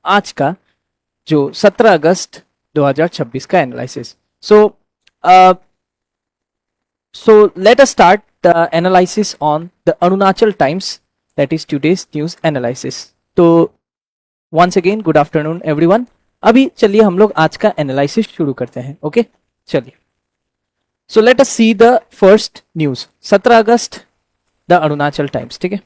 आज का जो 17 अगस्त 2026 का analysis. So let us start the analysis on the Arunachal Times, that is today's news analysis. तो once again good afternoon everyone. अभी चलिए हम लोग आज का एनालिसिस शुरू करते हैं। ओके चलिए, so let us see the first news 17 August the Arunachal Times। ठीक है,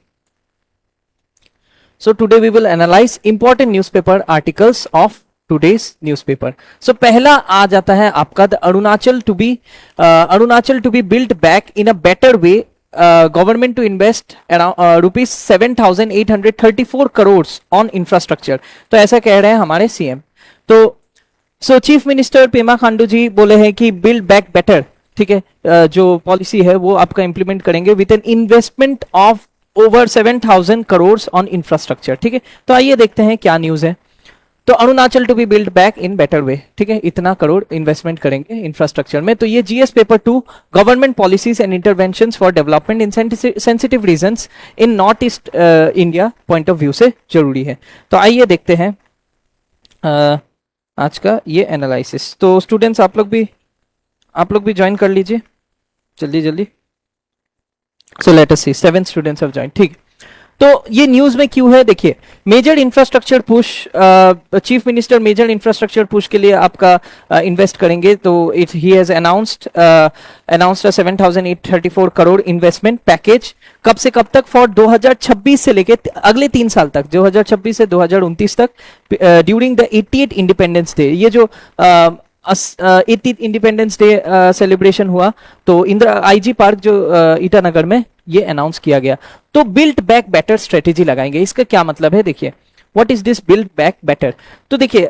so today we will analyze important newspaper articles of today's newspaper। so पहला आ जाता है आपका the Arunachal to be built back in a better way, government to invest around rupees 7,834 crores on infrastructure। तो ऐसा कह रहे हैं हमारे सीएम। तो so chief minister Pema Khandu ji बोले हैं कि बिल्ड बैक बेटर, ठीक है, जो पॉलिसी है वो आपका इंप्लीमेंट करेंगे with an investment of over 7,000 crore on infrastructure. ठीक है, तो आइए देखते हैं क्या न्यूज है। तो Arunachal to be build back in better way, ठीक है, इतना करोड़ इन्वेस्टमेंट करेंगे इंफ्रास्ट्रक्चर में। तो ये GS paper 2 government policies and interventions for development in sensitive regions in North East India point of view से जरूरी है। तो आइए देखते हैं आज का ये एनालिसिस। तो स्टूडेंट्स आप लोग भी ज्वाइन कर लीजिए जल्दी जल्दी। So let us see 7 students have joined. ठीक, तो ये न्यूज में क्यों है देखिए, major infrastructure push, chief minister major infrastructure push के लिए आपका इन्वेस्ट करेंगे। तो he has announced 7,834 crore investment package. कब से कब तक? फॉर 2026 से लेके अगले 3 साल तक, 2026 से 2029 तक, ड्यूरिंग द 88 इंडिपेंडेंस डे। ये जो 80 इंडिपेंडेंस डे सेलिब्रेशन हुआ तो इंदिरा आईजी पार्क जो ईटानगर में ये अनाउंस किया गया। तो बिल्ड बैक बेटर स्ट्रेटेजी लगाएंगे। इसका क्या मतलब है देखिए, what is this build back better? तो देखिए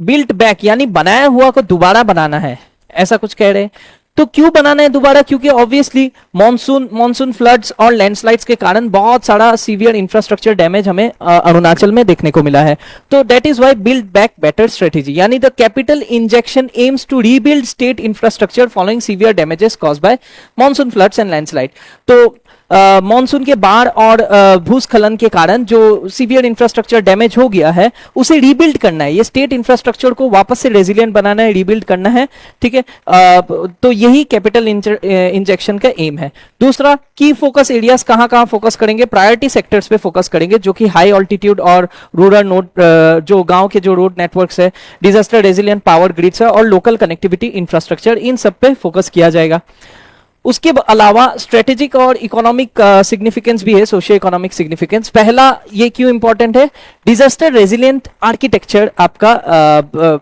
बिल्ड बैक यानी बनाया हुआ को दोबारा बनाना है, ऐसा कुछ कह रहे हैं। तो क्यों बनाना है दोबारा? क्योंकि ऑब्वियसली मॉनसून फ्लड्स और लैंडस्लाइड्स के कारण बहुत सारा सीवियर इंफ्रास्ट्रक्चर डैमेज हमें अरुणाचल में देखने को मिला है। तो that is why build back better strategy, यानी the capital injection aims to rebuild state infrastructure following severe damages caused by monsoon floods and landslide. तो मॉनसून के बाढ़ और भूस्खलन के कारण जो सीवियर इंफ्रास्ट्रक्चर डैमेज हो गया है उसे रीबिल्ड करना है। ये स्टेट इंफ्रास्ट्रक्चर को वापस से रेजिलिएंट बनाना है, रीबिल्ड करना है। ठीक है, तो यही कैपिटल इंजेक्शन का एम है। दूसरा, की फोकस एरियाज कहां कहां फोकस करेंगे? प्रायोरिटी सेक्टर्स पे फोकस करेंगे, जो कि हाई ऑल्टीट्यूड और रूरल नोड, जो गांव के जो रोड नेटवर्क्स है, डिजास्टर रेजिलिएंट पावर ग्रिड्स है और लोकल कनेक्टिविटी इंफ्रास्ट्रक्चर, इन सब पे फोकस किया जाएगा। उसके अलावा स्ट्रेटेजिक और इकोनॉमिक सिग्निफिकेंस भी है, सोशियो इकोनॉमिक सिग्निफिकेंस। पहला ये क्यों इंपॉर्टेंट है? डिजास्टर रेजिलिएंट आर्किटेक्चर आपका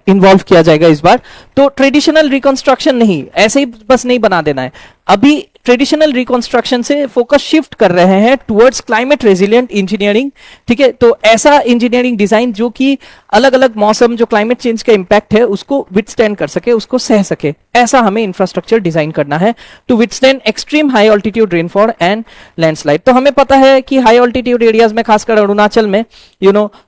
इन्वॉल्व किया जाएगा इस बार। तो ट्रेडिशनल रिकंस्ट्रक्शन नहीं, ऐसे ही बस नहीं बना देना है। अभी ट्रेडिशनल रिकंस्ट्रक्शन से फोकस शिफ्ट कर रहे हैं टुवर्ड्स क्लाइमेट रेजिलिएंट इंजीनियरिंग। ठीक है, तो ऐसा इंजीनियरिंग डिजाइन जो कि अलग अलग मौसम, जो क्लाइमेट चेंज का इंपैक्ट है उसको विथस्टैंड कर सके, उसको सह सके, ऐसा हमें इंफ्रास्ट्रक्चर डिजाइन करना है to withstand extreme high altitude rainfall and landslide. तो हमें पता है कि हाई ऑल्टीट्यूड एरियाज में, खासकर अरुणाचल में,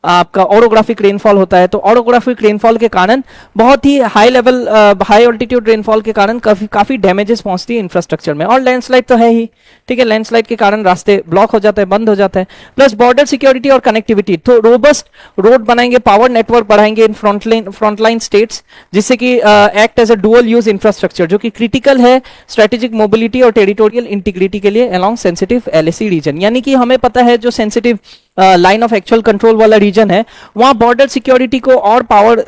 आपका ऑरोग्राफिक रेनफॉल होता है। तो ऑरोग्राफिक रेनफॉल के कारण बहुत ही high level, high altitude rainfall के कारण काफी डैमेजेस पहुंचती है इंफ्रास्ट्रक्चर में। और लैंडस्लाइड तो है ही, ठीक है, लैंडस्लाइड के कारण रास्ते ब्लॉक हो जाते हैं, बंद हो जाते हैं। प्लस बॉर्डर सिक्योरिटी और कनेक्टिविटी, तो रोबस्ट रोड बनाएंगे, पावर नेटवर्क बढ़ाएंगे इन फ्रंटलाइन स्टेट्स, जिससे कि act as a dual use infrastructure, जो कि क्रिटिकल है स्ट्रेटेजिक मोबिलिटी और टेरिटोरियल इंटीग्रिटी के लिए अलोंग सेंसिटिव एलएसी रीजन। यानी कि हमें पता है जो sensitive line of actual control वाला रीजन है, वहां बॉर्डर सिक्योरिटी को और पावर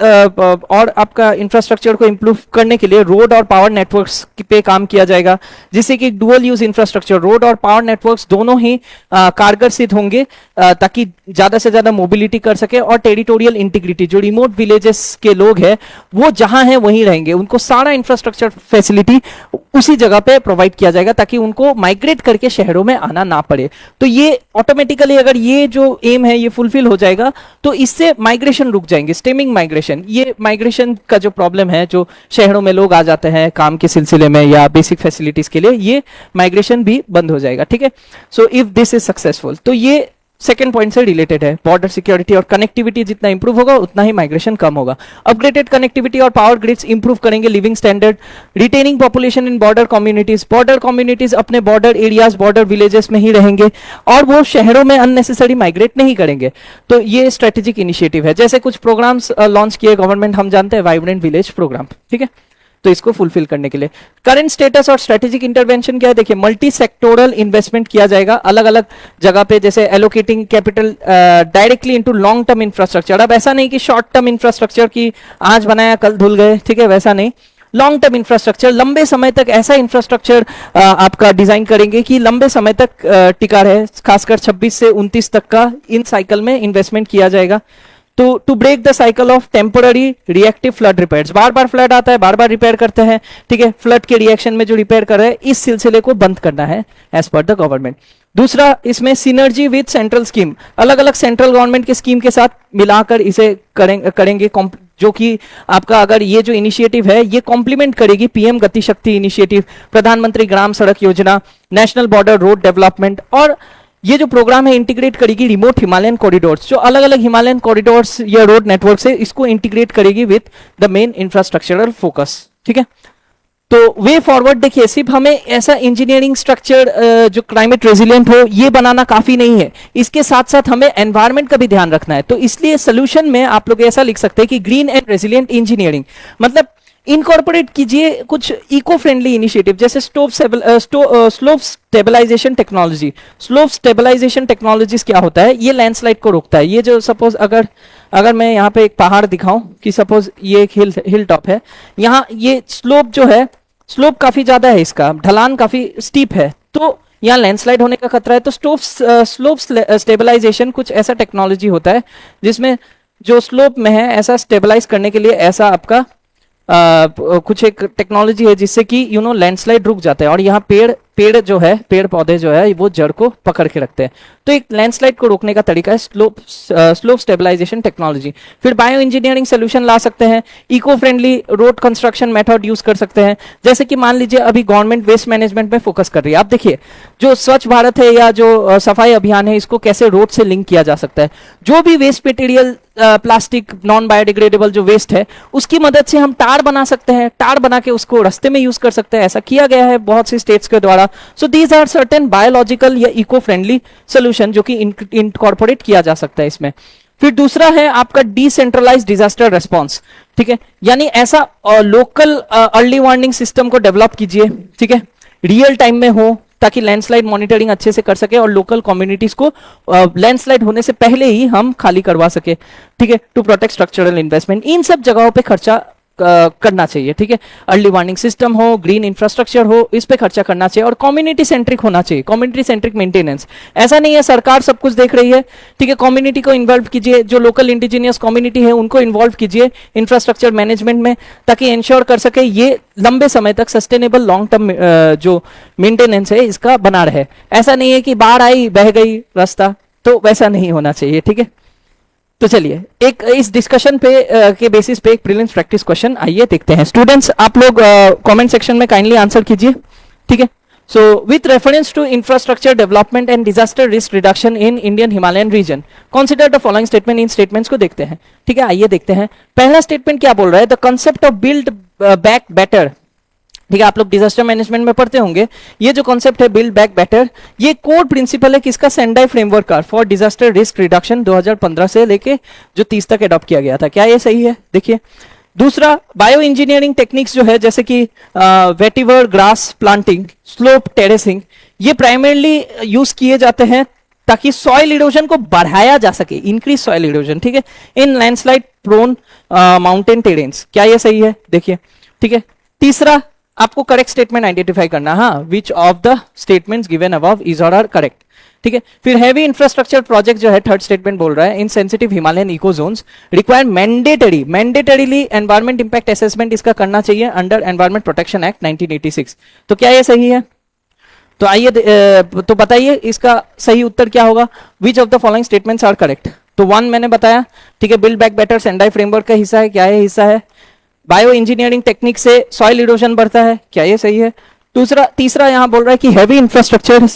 और आपका इंफ्रास्ट्रक्चर को इंप्रूव करने के लिए रोड और पावर नेटवर्क्स पे काम किया जाएगा, जिससे कि डुअल यूज इंफ्रास्ट्रक्चर, रोड और पावर नेटवर्क्स दोनों ही कारगर सिद्ध होंगे, ताकि ज्यादा से ज्यादा मोबिलिटी कर सके। और टेरिटोरियल इंटीग्रिटी, जो रिमोट विलेजेस के लोग हैं वो जहां हैं वहीं रहेंगे, उनको सारा इंफ्रास्ट्रक्चर फैसिलिटी उसी जगह पे प्रोवाइड किया जाएगा, ताकि उनको माइग्रेट करके शहरों में आना ना पड़े। तो ये ऑटोमेटिकली अगर ये जो एम है ये फुलफिल हो जाएगा तो इससे माइग्रेशन रुक जाएंगे, स्टेमिंग माइग्रेशन। ये माइग्रेशन का जो प्रॉब्लम है, जो शहरों में लोग आ जाते हैं काम के सिलसिले में या बेसिक फैसिलिटीज के लिए, ये माइग्रेशन भी बंद हो जाएगा। ठीक है, so if this is successful, तो ये सेकंड पॉइंट से रिलेटेड है। बॉर्डर सिक्योरिटी और कनेक्टिविटी जितना इंप्रूव होगा उतना ही माइग्रेशन कम होगा। अपग्रेडेड कनेक्टिविटी और पावर ग्रिड्स इंप्रूव करेंगे living standard. Retaining population in border communities अपने बॉर्डर एरियाज बॉर्डर विलेजेस में ही रहेंगे और वो शहरों में अननेसेसरी माइग्रेट नहीं करेंगे। तो ये स्ट्रेटेजिक इनिशिएटिव है। जैसे कुछ प्रोग्राम्स लॉन्च किए गवर्नमेंट, हम जानते हैं वाइब्रेंट विलेज प्रोग्राम, ठीक है। तो इसको फुलफिल करने के लिए करंट स्टेटस और स्ट्रेटेजिक इंटरवेंशन क्या है, देखिए मल्टी सेक्टोरल इन्वेस्टमेंट किया जाएगा अलग अलग जगह पे, जैसे allocating capital directly into long term infrastructure. अब ऐसा नहीं कि शॉर्ट टर्म इंफ्रास्ट्रक्चर की आज बनाया कल धुल गए, ठीक है, वैसा नहीं। लॉन्ग टर्म इंफ्रास्ट्रक्चर, लंबे समय तक ऐसा इंफ्रास्ट्रक्चर आपका डिजाइन करेंगे कि लंबे समय तक टिका रहे, खासकर 26 से 29 तक का इन साइकिल में इन्वेस्टमेंट किया जाएगा। To break the cycle of temporary reactive flood repairs, बार बार फ्लड आता है, बार बार रिपेयर करते हैं, ठीक है, फ्लड के रिएक्शन में जो रिपेयर कर रहे हैं, इस सिलसिले को बंद करना है एज पर द गवर्नमेंट। दूसरा, इसमें सिनर्जी विद सेंट्रल स्कीम, अलग अलग सेंट्रल गवर्नमेंट के स्कीम के साथ मिलाकर इसे करेंगे जो कि आपका अगर ये जो इनिशिएटिव है ये कॉम्प्लीमेंट करेगी पीएम गति शक्ति इनिशिएटिव, प्रधानमंत्री ग्राम सड़क योजना, नेशनल बॉर्डर रोड डेवलपमेंट, और ये जो प्रोग्राम है इंटीग्रेट करेगी रिमोट हिमालयन कॉरिडोर्स, जो अलग अलग हिमालयन कॉरिडोर्स या रोड नेटवर्क से इसको इंटीग्रेट करेगी with the main infrastructural focus, ठीक है। तो वे फॉरवर्ड देखिए, सिर्फ हमें ऐसा इंजीनियरिंग स्ट्रक्चर जो क्लाइमेट रेजिलिएंट हो ये बनाना काफी नहीं है, इसके साथ साथ हमें एनवायरनमेंट का भी ध्यान रखना है। तो इसलिए सोल्यूशन में आप लोग ऐसा लिख सकते हैं कि ग्रीन एंड रेजिलिएंट इंजीनियरिंग, मतलब इनकॉर्पोरेट कीजिए कुछ इको फ्रेंडली इनिशिएटिव, जैसे slope stabilisation technology. Slope stabilisation technologies क्या होता है, ये लैंडस्लाइड को रोकता है। ये जो सपोज अगर मैं यहाँ पे एक पहाड़ दिखाऊं कि सपोज ये एक हिल टॉप है, यहाँ ये स्लोप जो है, स्लोप काफी ज्यादा है, इसका ढलान काफी स्टीप है, तो यहाँ लैंडस्लाइड होने का खतरा है। तो स्लोप स्टेबलाइजेशन कुछ ऐसा टेक्नोलॉजी होता है जिसमें जो स्लोप में है ऐसा स्टेबलाइज करने के लिए ऐसा आपका कुछ एक टेक्नोलॉजी है जिससे कि लैंडस्लाइड रुक जाता है, और यहाँ पेड़ जो है, पेड़ पौधे जो है वो जड़ को पकड़ के रखते हैं। तो एक लैंडस्लाइड को रोकने का तरीका है स्लोप स्टेबलाइजेशन टेक्नोलॉजी। फिर बायो इंजीनियरिंग सोल्यूशन ला सकते हैं, eco friendly road construction method use कर सकते हैं। जैसे कि मान लीजिए अभी गवर्नमेंट वेस्ट मैनेजमेंट में फोकस कर रही है, आप देखिए जो स्वच्छ भारत है या जो सफाई अभियान है, इसको कैसे रोड से लिंक किया जा सकता है। जो भी waste material plastic non biodegradable जो वेस्ट है उसकी मदद से हम टार बना सकते हैं, टार बना के उसको रास्ते में यूज कर सकते हैं, ऐसा किया गया है बहुत सी स्टेट्स के द्वारा। So these are certain biological या इको फ्रेंडली सोल्यूशन जो कि इनकॉर्पोरेट किया जा सकता है इसमें। फिर दूसरा है आपका डिसेंट्रलाइज्ड डिजास्टर रेस्पॉन्स, ठीक है, यानी ऐसा लोकल अर्ली वार्निंग सिस्टम को डेवलप कीजिए, ठीक है, रियल टाइम में हो ताकि लैंडस्लाइड मॉनिटरिंग अच्छे से कर सके और लोकल कम्युनिटीज को लैंडस्लाइड होने से पहले ही हम खाली करवा सके, ठीक है, टू प्रोटेक्ट स्ट्रक्चरल इन्वेस्टमेंट। इन सब जगहों पे खर्चा करना चाहिए, ठीक है, अर्ली वार्निंग सिस्टम हो, ग्रीन इंफ्रास्ट्रक्चर हो, इस पे खर्चा करना चाहिए, और कम्युनिटी सेंट्रिक होना चाहिए, कम्युनिटी सेंट्रिक मेंटेनेंस। ऐसा नहीं है सरकार सब कुछ देख रही है, ठीक है, कम्युनिटी को इन्वॉल्व कीजिए, जो लोकल इंडिजिनियस कम्युनिटी है उनको इन्वॉल्व कीजिए इंफ्रास्ट्रक्चर मैनेजमेंट में, ताकि इंश्योर कर सके ये लंबे समय तक सस्टेनेबल लॉन्ग टर्म जो मेंटेनेंस है इसका बना रहे। ऐसा नहीं है कि बाढ़ आई बह गई रास्ता, तो वैसा नहीं होना चाहिए, ठीक है। तो चलिए एक इस डिस्कशन पे के बेसिस पे एक प्रीलिम्स प्रैक्टिस क्वेश्चन आइए देखते हैं। स्टूडेंट्स आप लोग कमेंट सेक्शन में काइंडली आंसर कीजिए, ठीक है। So with reference to infrastructure development and disaster risk reduction in Indian Himalayan region consider the following statement. इन स्टेटमेंट्स को देखते हैं, ठीक है, आइए देखते हैं। पहला स्टेटमेंट क्या बोल रहा है, the concept of build back better, ठीक है, आप लोग डिजास्टर मैनेजमेंट में पढ़ते होंगे। ये जो कॉन्सेप्ट है बिल्ड बैक बेटर, ये कोर प्रिंसिपल है किसका, सेंडाई फ्रेमवर्क का फॉर डिजास्टर रिस्क रिडक्शन 2015 से लेके जो 30 तक अडॉप्ट किया गया था। क्या ये सही है, देखिए। दूसरा, बायो इंजीनियरिंग टेक्निक्स जो है जैसे कि vetiver grass planting, slope terracing, ये प्राइमरली यूज किए जाते हैं ताकि सॉइल इरोजन को बढ़ाया जा सके, इंक्रीज सॉइल इरोजन, ठीक है, इन लैंडस्लाइड प्रोन माउंटेन टेरेन्स। क्या ये सही है, देखिए, ठीक है। तीसरा, आपको करेक्ट स्टेटमेंट आइडेंटिफाई करना, हाँ, विच of the statements given above is और आर करेक्ट, ठीक है। फिर हैवी इंफ्रास्ट्रक्चर प्रोजेक्ट जो है थर्ड स्टेटमेंट बोल रहा है in sensitive Himalayan eco zones require mandatorily environment impact assessment इसका करना चाहिए अंडर एनवायरमेंट प्रोटेक्शन एक्ट 1986। तो क्या ये सही है, तो आइए तो बताइए इसका सही उत्तर क्या होगा। Which of the following statements are correct, तो 1 मैंने बताया, ठीक है, build back better Sendai framework का हिस्सा है, क्या ये हिस्सा है। बायो इंजीनियरिंग टेक्निक से सॉइल इरोजन बढ़ता है, क्या ये सही है। तीसरा यहां बोल रहा है कि हैवी इंफ्रास्ट्रक्चर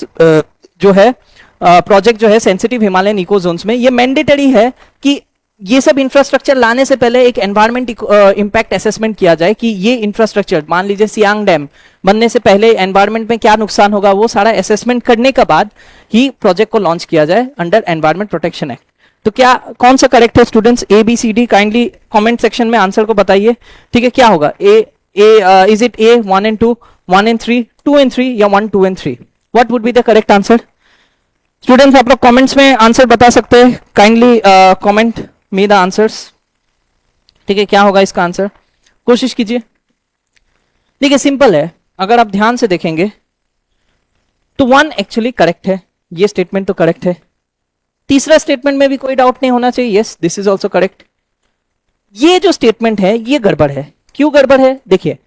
जो है प्रोजेक्ट जो है सेंसिटिव हिमालयन इको जोन्स में, ये मैंडेटरी है कि ये सब इंफ्रास्ट्रक्चर लाने से पहले एक एनवायरमेंट इम्पैक्ट असेसमेंट किया जाए कि ये इंफ्रास्ट्रक्चर, मान लीजिए सियांग डैम बनने से पहले एनवायरमेंट में क्या नुकसान होगा, वो सारा असेसमेंट करने के बाद ही प्रोजेक्ट को लॉन्च किया जाए अंडर एनवायरमेंट प्रोटेक्शन एक्ट। तो क्या कौन सा करेक्ट है students? A B C D, kindly comment section में आंसर को बताइए। ठीक है, क्या होगा? Is it A 1 and 2, 1 and 3, 2 and 3 या 1, 2 and 3? What would be the correct answer? Students आप लोग कमेंट्स में आंसर बता सकते हैं, kindly comment me the answers. ठीक है, क्या होगा इसका आंसर? कोशिश कीजिए। देखिए सिंपल है, अगर आप ध्यान से देखेंगे तो 1 एक्चुअली करेक्ट है, ये स्टेटमेंट तो करेक्ट है। तीसरा स्टेटमेंट में भी कोई डाउट नहीं होना चाहिए, yes this is also correct. ये जो स्टेटमेंट है ये गड़बड़ है। क्यों गड़बड़ है? देखिए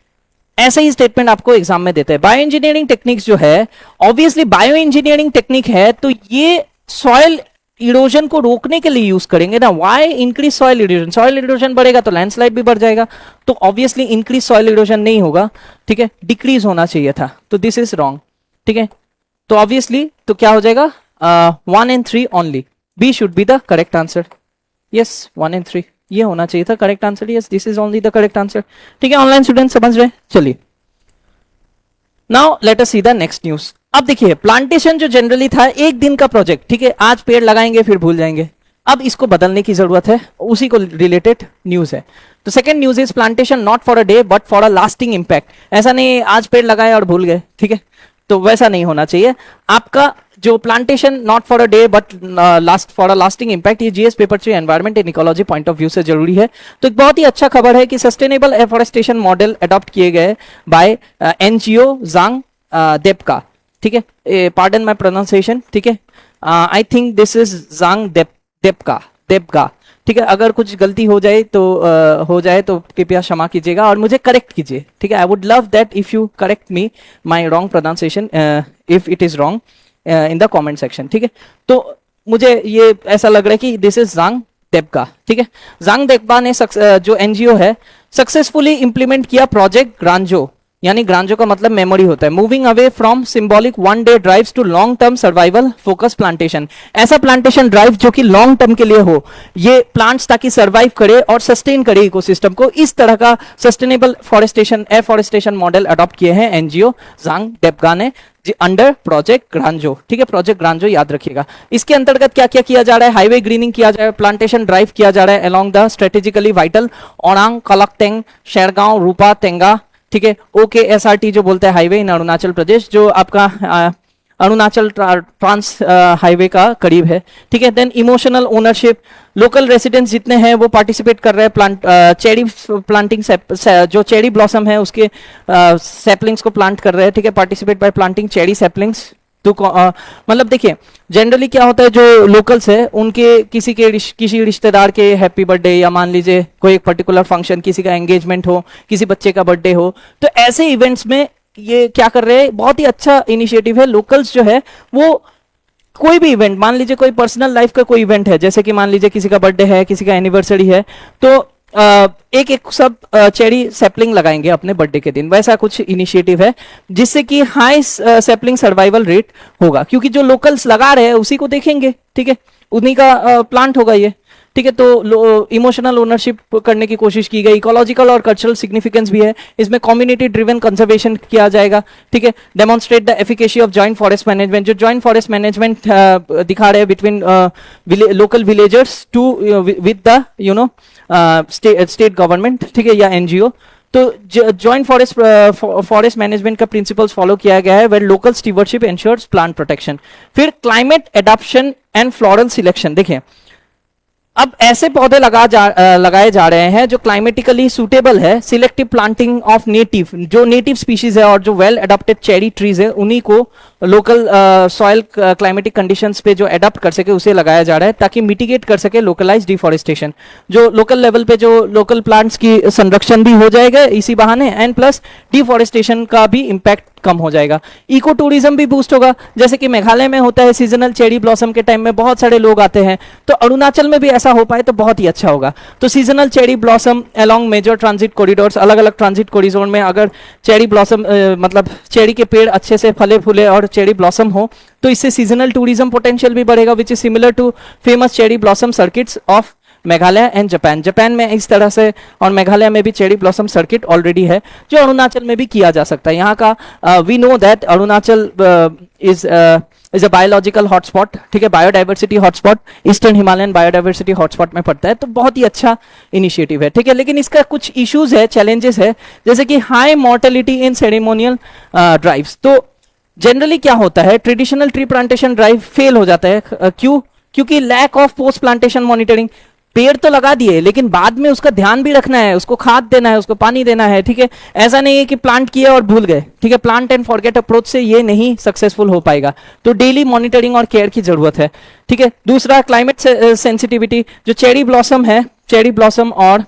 ऐसा ही स्टेटमेंट आपको एग्जाम में देते हैं। बायो इंजीनियरिंग टेक्निक्स जो है, ऑब्वियसली बायो इंजीनियरिंग टेक्निक है, तो ये सॉइल इरोजन को रोकने के लिए यूज करेंगे ना। Why increase soil erosion? Soil erosion बढ़ेगा तो लैंडस्लाइड भी बढ़ जाएगा, तो ऑब्वियसली इंक्रीज सॉइल इरोजन नहीं होगा। ठीक है, डिक्रीज होना चाहिए था, तो दिस इज रॉन्ग। ठीक है, तो ऑब्वियसली तो क्या हो जाएगा? 1 and 3 only, B should be the correct answer. Yes 1 and 3 ये होना चाहिए था correct answer. Yes this is only the correct answer. ठीक है, ऑनलाइन स्टूडेंट समझ रहे? चलिए now let us see the next news. अब देखिए प्लांटेशन जो जनरली था एक दिन का प्रोजेक्ट, ठीक है, आज पेड़ लगाएंगे फिर भूल जाएंगे, अब इसको बदलने की जरूरत है, उसी को रिलेटेड न्यूज है। तो second news is plantation not for a day but for a lasting impact. ऐसा नहीं आज पेड़ लगाए और भूल गए, ठीक है, तो वैसा नहीं होना चाहिए। आपका जो plantation not for a day but last for a lasting impact, ये GS paper 3 environment and ecology point of view से जरूरी है। तो एक बहुत ही अच्छा खबर है कि सस्टेनेबल एफोरेस्टेशन मॉडल अडॉप्ट किए गए बाय एनजीओ जांग देपका। ठीक है, पार्डन माय प्रोनाउंसिएशन। ठीक है, आई थिंक दिस इज जांग देपका। ठीक है, अगर कुछ गलती हो जाए तो कृपया क्षमा कीजिएगा और मुझे करेक्ट कीजिए। ठीक है, I would love that if you correct me my wrong pronunciation if it is wrong in the comment section. ठीक है, तो मुझे ये ऐसा लग रहा है कि दिस इज जांग देपका। ठीक है, जांग देपका ने जो एनजीओ है सक्सेसफुली इंप्लीमेंट किया प्रोजेक्ट ग्रांजो, यानी ग्रांजो का मतलब मेमोरी होता है, moving away from symbolic 1 day drives to long term survival focus plantation. ऐसा प्लांटेशन ड्राइव जो कि लॉन्ग टर्म के लिए हो, ये प्लांट्स ताकि सर्वाइव करे और सस्टेन करे इकोसिस्टम को, इस तरह का सस्टेनेबल एफोरेस्टेशन मॉडल अडॉप्ट किए हैं एनजीओ जांग देपका ने अंडर प्रोजेक्ट ग्रांजो। ठीक है, प्रोजेक्ट ग्रांजो याद रखिएगा। इसके अंतर्गत क्या क्या किया जा रहा है? हाईवे ग्रीनिंग किया जा रहा है, प्लांटेशन ड्राइव किया जा रहा है along the strategically vital Orang Kalaktang Shergaon Rupa Tenga. ठीक है, OKSRT जो बोलते हैं हाईवे इन अरुणाचल प्रदेश, जो आपका अरुणाचल ट्रांस हाईवे का करीब है। ठीक है, then emotional ownership, local residents जितने हैं वो पार्टिसिपेट कर रहे हैं चेरी प्लांटिंग, जो चेरी ब्लॉसम है उसके सैपलिंग्स को प्लांट कर रहे हैं। ठीक है, participate bye planting cherry saplings. तो मतलब देखिए जनरली क्या होता है, जो लोकल्स है उनके किसी रिश्तेदार के हैप्पी बर्थडे या मान लीजिए कोई एक पर्टिकुलर फंक्शन, किसी का एंगेजमेंट हो, किसी बच्चे का बर्थडे हो, तो ऐसे इवेंट्स में ये क्या कर रहे हैं, बहुत ही अच्छा इनिशिएटिव है। लोकल्स जो है वो कोई भी इवेंट, मान लीजिए कोई पर्सनल लाइफ का कोई इवेंट है, जैसे कि मान लीजिए किसी का बर्थडे है, किसी का एनिवर्सरी है, तो एक सब चेरी सैपलिंग लगाएंगे अपने बर्थडे के दिन, वैसा कुछ इनिशिएटिव है जिससे कि हाई सैपलिंग सर्वाइवल रेट होगा, क्योंकि जो लोकल्स लगा रहे हैं उसी को देखेंगे। ठीक है, उन्हीं का प्लांट होगा ये। ठीक है, तो इमोशनल ओनरशिप करने की कोशिश की गई, इकोलॉजिकल और कल्चरल सिग्निफिकेंस भी है इसमें, कम्युनिटी ड्रिवन कंजर्वेशन किया जाएगा। ठीक है, demonstrate the efficacy of joint forest management, जो जॉइंट फॉरेस्ट मैनेजमेंट दिखा रहे हैं between local villagers to with the state government. ठीक है, या एनजीओ। तो जॉइंट फॉरेस्ट मैनेजमेंट का प्रिंसिपल्स फॉलो किया गया है, where local stewardship ensures plant protection. फिर climate adoption and floral selection. देखिए अब ऐसे पौधे लगाए जा रहे हैं जो क्लाइमेटिकली सूटेबल है, सिलेक्टिव प्लांटिंग ऑफ नेटिव, जो नेटिव स्पीशीज है और जो वेल अडॉप्टेड चेरी ट्रीज है उन्हीं को लोकल सॉइल क्लाइमेटिक कंडीशंस पे जो अडॉप्ट कर सके उसे लगाया जा रहा है, ताकि मिटिगेट कर सके लोकलाइज डिफॉरेस्टेशन। जो लोकल लेवल पे जो लोकल प्लांट्स की संरक्षण भी हो जाएगा इसी बहाने, एंड प्लस डिफॉरेस्टेशन का भी इम्पैक्ट कम हो जाएगा। इको टूरिज्म भी बूस्ट होगा, जैसे कि मेघालय में होता है सीजनल चेरी ब्लॉसम के टाइम में बहुत सारे लोग आते हैं, तो अरुणाचल में भी ऐसा हो पाए तो बहुत ही अच्छा होगा। तो seasonal cherry blossom along major transit corridors, अलग अलग ट्रांजिट कॉरिडोर में अगर चेरी ब्लॉसम मतलब चेरी के पेड़ अच्छे से फले फूले और चेरी ब्लॉसम हो तो इससे सीजनल टूरिज्म पोटेंशियल भी बढ़ेगा, which is similar to famous cherry blossom circuits of Meghalaya and Japan. जापान में इस तरह से और मेघालय में भी चेरी ब्लॉसम सर्किट ऑलरेडी है, जो अरुणाचल में भी किया जा सकता है। यहाँ का we know that Arunachal is a biological hotspot, ठीक है, biodiversity hotspot, eastern Himalayan biodiversity hotspot में पड़ता है, तो बहुत ही अच्छा इनिशिएटिव है, ठीक है। लेकिन इसका कुछ इश्यूज है, चैलेंजेस है, जैसे कि high mortality in ceremonial drives. तो जनरली क्या होता है, traditional tree plantation drive fail हो जाता है, क्यों? क्योंकि lack of post plantation monitoring. पेड़ तो लगा दिए लेकिन बाद में उसका ध्यान भी रखना है, उसको खाद देना है, उसको पानी देना है, ठीक है। ऐसा नहीं है कि प्लांट किया और भूल गए, ठीक है। प्लांट एंड फॉरगेट अप्रोच से ये नहीं सक्सेसफुल हो पाएगा, तो डेली मॉनिटरिंग और केयर की जरूरत है, ठीक है। दूसरा क्लाइमेट सेंसिटिविटी, जो चेरी ब्लॉसम है, चेरी ब्लॉसम और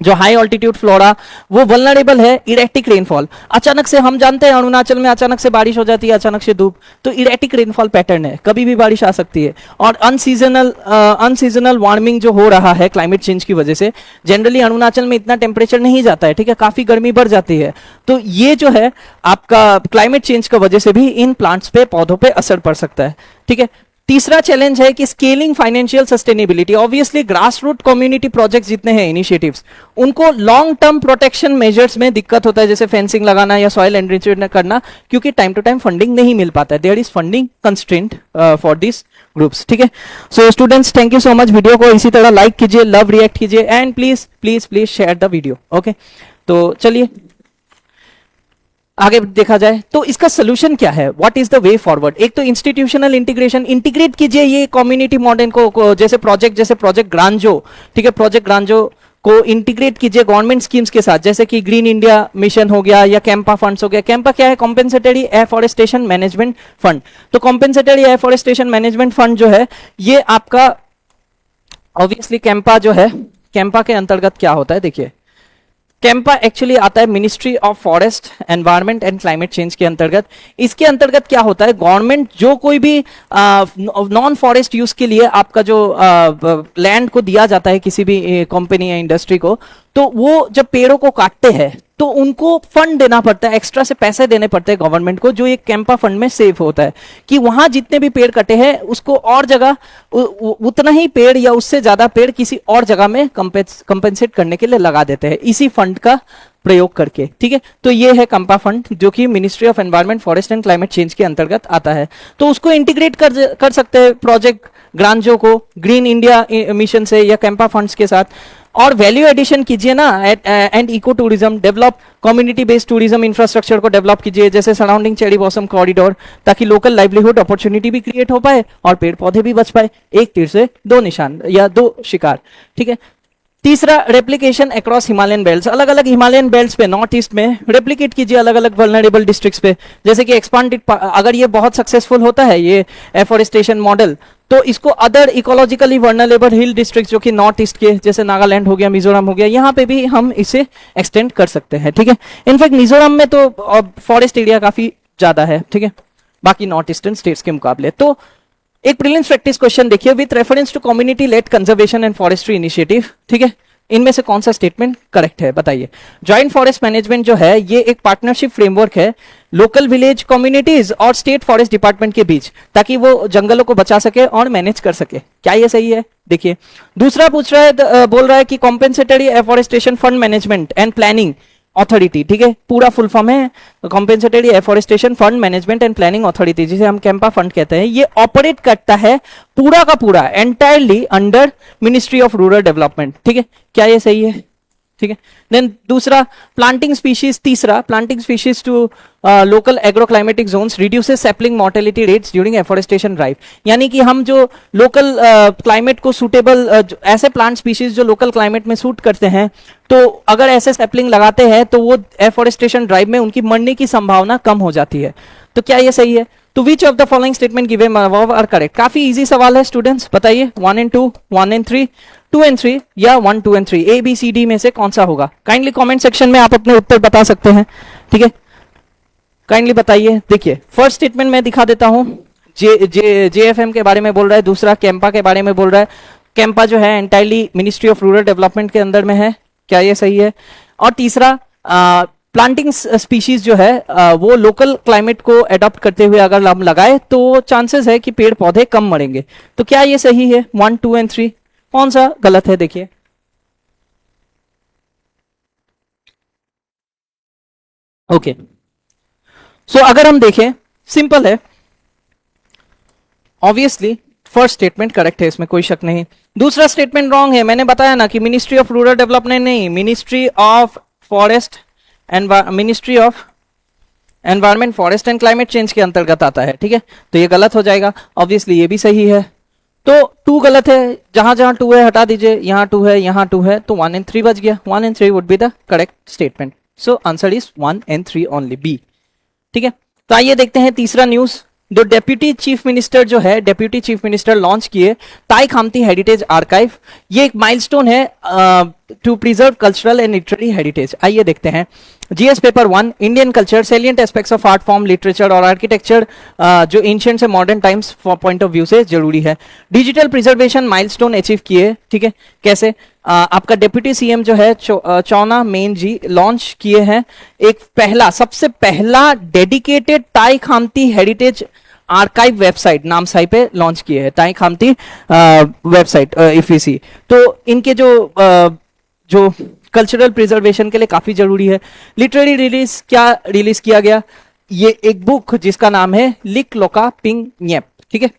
जो हाई ऑल्टीट्यूड फ्लोरा वो वल्नरेबल है इरेक्टिक रेनफॉल। अचानक से, हम जानते हैं अरुणाचल में अचानक से बारिश हो जाती है, अचानक से धूप, तो इरेक्टिक रेनफॉल पैटर्न है, कभी भी बारिश आ सकती है। और अनसीजनल वार्मिंग जो हो रहा है क्लाइमेट चेंज की वजह से, जनरली अरुणाचल में इतना टेम्परेचर नहीं जाता है, ठीक है, काफी गर्मी बढ़ जाती है। तो ये जो है आपका क्लाइमेट चेंज की वजह से भी इन प्लांट्स पे, पौधों पे असर पड़ सकता है, ठीक है। तीसरा चैलेंज है कि scaling financial sustainability. Obviously grass root community project जितने हैं, इनिशिएटिव्स, उनको लॉन्ग टर्म प्रोटेक्शन मेजर्स में दिक्कत होता है, जैसे फेंसिंग लगाना या सॉइल एनरिचमेंट करना, क्योंकि टाइम टू टाइम फंडिंग नहीं मिल पाता है। There is funding constraint for this groups, ठीक है। सो students, thank you so much. Video को इसी तरह लाइक कीजिए, लव रिएक्ट कीजिए, and please please please share the video, okay. तो चलिए आगे देखा जाए तो इसका सोल्यूशन क्या है, what is the way forward. एक तो इंस्टीट्यूशनल इंटीग्रेशन, इंटीग्रेट कीजिए ये कम्युनिटी मॉडर्न को जैसे प्रोजेक्ट ग्रांजो, ठीक है, प्रोजेक्ट ग्रांजो को इंटीग्रेट कीजिए गवर्नमेंट स्कीम्स के साथ, जैसे कि ग्रीन इंडिया मिशन हो गया या कैंपा फंड्स हो गया। कैंपा क्या है? Compensatory afforestation management fund. तो कॉम्पेंसेटरी एफॉरेस्टेशन मैनेजमेंट फंड जो है ये आपका, ऑब्वियसली कैंपा जो है, कैंपा के अंतर्गत क्या होता है, देखिए कैंपा एक्चुअली आता है ministry of forest, environment and climate change के अंतर्गत। इसके अंतर्गत क्या होता है, गवर्नमेंट जो कोई भी नॉन फॉरेस्ट यूज के लिए आपका जो लैंड को दिया जाता है किसी भी कंपनी या इंडस्ट्री को, तो वो जब पेड़ों को काटते हैं तो उनको फंड देना पड़ता है, एक्स्ट्रा से पैसे देने पड़ते हैं गवर्नमेंट को, जो एक कैंपा फंड में सेव होता है, कि वहां जितने भी पेड़ कटे हैं उसको और जगह उतना ही पेड़ या उससे ज्यादा पेड़ किसी और जगह में कंपेंसेट करने के लिए लगा देते हैं, इसी फंड का प्रयोग करके, ठीक है। तो ये है कैंपा फंड, जो कि ministry of environment, forest and climate change के अंतर्गत आता है। तो उसको इंटीग्रेट कर सकते हैं प्रोजेक्ट ग्रांजो को ग्रीन इंडिया मिशन से या कैंपा फंड्स के साथ, और वैल्यू एडिशन कीजिए ना, and eco tourism develop, community based tourism infrastructure को डेवलप कीजिए, जैसे सराउंडिंग चेरी ब्लॉसम कॉरिडोर, ताकि लोकल लाइवलीहुड अपॉर्चुनिटी भी क्रिएट हो पाए और पेड़ पौधे भी बच पाए। एक तीर से दो निशान या दो शिकार, ठीक है। तीसरा, रेप्लिकेशन अक्रॉस हिमालयन बेल्ट्स, अलग अलग हिमालयन बेल्ट्स पे नॉर्थ ईस्ट में रेप्लिकेट कीजिए अलग अलग वल्नरेबल डिस्ट्रिक्ट्स पे, जैसे कि एक्सपांडेड, अगर ये बहुत सक्सेसफुल होता है ये एफॉरेस्टेशन मॉडल, तो इसको अदर इकोलॉजिकली वल्नरेबल हिल डिस्ट्रिक्ट जो कि नॉर्थ ईस्ट के, जैसे नागालैंड हो गया, मिजोरम हो गया, यहाँ पे भी हम इसे एक्सटेंड कर सकते हैं, ठीक है। इनफैक्ट मिजोरम में तो फॉरेस्ट एरिया काफी ज्यादा है, ठीक है, बाकी नॉर्थ ईस्टर्न स्टेट्स के मुकाबले। तो एक प्रीलिम्स प्रैक्टिस क्वेश्चन देखिए, with reference to community led conservation and forestry initiative, ठीक है, इनमें से कौन सा स्टेटमेंट करेक्ट है, बताइए। जॉइंट फॉरेस्ट मैनेजमेंट जो है ये एक पार्टनरशिप फ्रेमवर्क है लोकल विलेज कम्युनिटीज और स्टेट फॉरेस्ट डिपार्टमेंट के बीच, ताकि वो जंगलों को बचा सके और मैनेज कर सके। क्या ये सही है? देखिए दूसरा पूछ रहा है, बोल रहा है कि compensatory afforestation fund management and planning authority, ठीक है, पूरा फुल फॉर्म है compensatory afforestation fund management and planning authority, जिसे हम कैंपा फंड कहते हैं। ये ऑपरेट करता है पूरा का पूरा entirely under ministry of rural development, ठीक है। क्या ये सही है? ठीक है। देन दूसरा, प्लांटिंग स्पीशीज, तीसरा, planting species to local agroclimatic zones reduces sapling mortality rates during afforestation drive, यानी कि हम जो लोकल क्लाइमेट को सूटेबल ऐसे प्लांट स्पीशीज जो लोकल क्लाइमेट में सूट करते हैं, तो अगर ऐसे सैपलिंग लगाते हैं तो वो एफॉरेस्टेशन ड्राइव में उनकी मरने की संभावना कम हो जाती है। तो क्या ये सही है? तो which of the following statement given above are correct? काफी इजी सवाल है स्टूडेंट्स, बताइए 1 and 2, 1 and 3, 2 and 3 या 1, 2 and 3, A B C D में से कौन सा होगा? काइंडली कमेंट सेक्शन में आप अपने उत्तर बता सकते हैं, ठीक है, काइंडली बताइए। देखिए फर्स्ट स्टेटमेंट मैं दिखा देता हूं, जेएफएम के बारे में बोल रहा है, दूसरा कैंपा के बारे में बोल रहा है। कैंपा जो है entirely ministry of rural development के अंदर में है, क्या ये सही है? और तीसरा प्लांटिंग स्पीशीज जो है वो लोकल क्लाइमेट को अडॉप्ट करते हुए अगर हम लगाए तो चांसेस है कि पेड़ पौधे कम मरेंगे। तो क्या ये सही है? 1, 2 एंड 3 कौन सा गलत है? देखिए, ओके। सो अगर हम देखें, सिंपल है, ऑब्वियसली फर्स्ट स्टेटमेंट करेक्ट है, इसमें कोई शक नहीं। दूसरा स्टेटमेंट रॉन्ग है। मैंने बताया ना कि मिनिस्ट्री ऑफ रूरल डेवलपमेंट नहीं, ministry of forest and ministry of environment, forest and climate change के अंतर्गत आता है, ठीक है। तो ये गलत हो जाएगा। ऑब्वियसली ये भी सही है। तो 2 गलत है, जहां जहां 2 है हटा दीजिए, यहां 2 है, यहां 2 है, तो 1 एंड 3 बच गया। 1 and 3 would be the correct statement. So answer is 1 and 3 only, B, ठीक है। तो आइए देखते हैं तीसरा न्यूज। जो डेप्यूटी चीफ मिनिस्टर जो है, डेप्यूटी चीफ मिनिस्टर लॉन्च किए ताई खामती हेरिटेज आर्काइव। ये एक माइलस्टोन है to preserve cultural and literary heritage. आइए देखते हैं। GS paper 1, Indian culture, salient aspects of art form, literature और आर्किटेक्चर जो एंशिएंट से modern times point of view से जरूरी है। डिजिटल प्रिजर्वेशन माइलस्टोन अचीव किए, ठीक है। कैसे? आपका डेप्यूटी सीएम जो है चौना मेन जी लॉन्च किए हैं एक पहला, सबसे पहला डेडिकेटेड ताई Khamti heritage archive website Namsai पे लॉन्च किए हैं। ताई खामती वेबसाइट इफीसी। तो इनके जो कल्चरल प्रिजर्वेशन के लिए काफी जरूरी है। लिटरेरी रिलीज क्या रिलीज किया गया? ये एक बुक जिसका नाम है लिक लोका पिंग न्येप, ठीक है।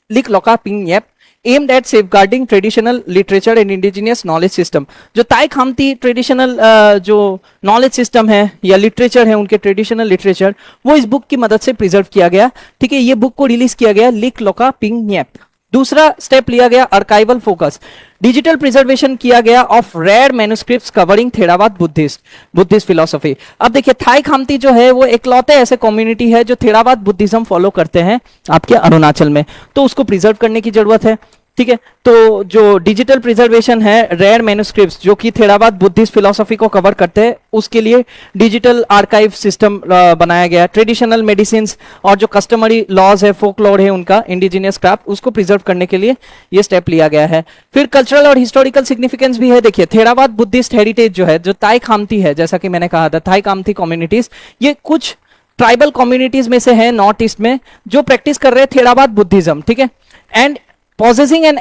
लिक लोका पिंग न्येप aimed at safeguarding traditional literature and indigenous knowledge system. जो ताई खामती ट्रेडिशनल जो नॉलेज सिस्टम है या लिटरेचर है, उनके ट्रेडिशनल लिटरेचर, वो इस बुक की मदद से प्रिजर्व किया गया, ठीक है। ये बुक को रिलीज किया गया लिक लोका पिंग न्येप। दूसरा स्टेप लिया गया आर्काइवल फोकस, डिजिटल प्रिजर्वेशन किया गया of rare manuscripts covering Theravada Buddhist philosophy. अब देखिए, थाई खामती जो है वो एकलौते ऐसे कम्युनिटी है जो थेरावाद बुद्धिज्म फॉलो करते हैं आपके अरुणाचल में, तो उसको प्रिजर्व करने की जरूरत है, ठीक है। तो जो डिजिटल प्रिजर्वेशन है रेयर मैन्युस्क्रिप्ट्स जो कि थेरावाद बुद्धिस्ट फिलोसफी को कवर करते हैं, उसके लिए डिजिटल आर्काइव सिस्टम बनाया गया। ट्रेडिशनल मेडिसिन और जो कस्टमरी लॉज है, फोक लॉर है उनका, इंडिजिनियस क्राफ्ट, उसको प्रिजर्व करने के लिए ये स्टेप लिया गया है। फिर कल्चरल और हिस्टोरिकल सिग्निफिकेंस भी है। देखिए, थेरावाद बुद्धिस्ट हेरिटेज जो है, जो ताई खामती है, जैसा कि मैंने कहा था, थाई खामती कम्युनिटीज, ये कुछ ट्राइबल कम्युनिटीज में से है नॉर्थ ईस्ट में जो प्रैक्टिस कर रहे हैं थेरावाद बुद्धिज्म, ठीक है। And possessing an